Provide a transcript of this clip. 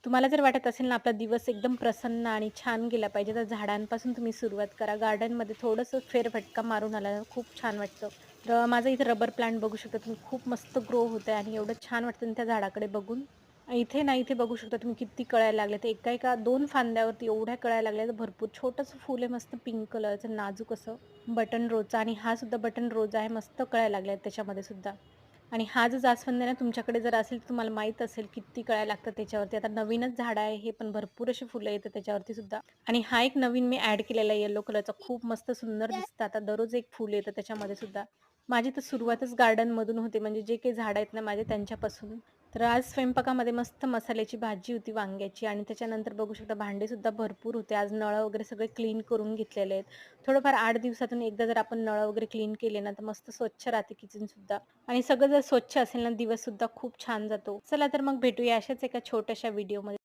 तुम्हाला जर वाटत असेल ना, आपला दिवस एकदम प्रसन्न आणि छान गेला पाहिजे, तर झाडांपासून तुम्ही सुरुवात करा. गार्डनमध्ये थोडंसं फेरफटका मारून आला ना, खूप छान वाटतं. तर माझं इथे रबर प्लांट बघू शकता तुम्ही, खूप मस्त ग्रो होतंय आणि एवढं छान वाटतं ना त्या झाडाकडे बघून. इथे ना, इथे बघू शकता तुम्ही किती कळ्या लागल्यात. एका 2 फांद्यावरती एवढ्या कळ्या लागल्यात भरपूर. छोटंसं फूल आहे मस्त पिंक कलरचं नाजूक असं बटन रोजचा आणि हा सुद्धा बटन रोज आहे. मस्त कळ्या लागल्यात त्याच्यामध्ये सुद्धा. आणि हा जो जास्वंद आहे ना, तुमच्याकडे जर असेल तर तुम्हाला माहीत असेल किती कळ्या लागतात त्याच्यावरती. आता नवीनच झाड आहे हे, पण भरपूर अशी फुलं येतात त्याच्यावरती सुद्धा. आणि हा एक नवीन मी ॲड केलेला आहे येलो कलरचा. खूप मस्त सुंदर दिसतं. आता दररोज एक फुल येतं त्याच्यामध्ये सुद्धा. माझी तर सुरुवातच गार्डनमधून होते, म्हणजे जे काही झाडं आहेत ना माझे त्यांच्यापासून. तर आज स्वयंपाकामध्ये मस्त मसाल्याची भाजी होती वांग्याची आणि त्याच्यानंतर बघू शकता भांडेसुद्धा भरपूर होते. आज नळं वगैरे सगळे क्लीन करून घेतलेले आहेत. थोडंफार 8 दिवसातून एकदा जर आपण नळं वगैरे क्लीन केले ना, तर मस्त स्वच्छ राहते किचनसुद्धा. आणि सगळं जर स्वच्छ असेल ना, दिवससुद्धा खूप छान जातो. चला तर मग भेटूया अशाच एका छोट्याशा व्हिडिओमध्ये.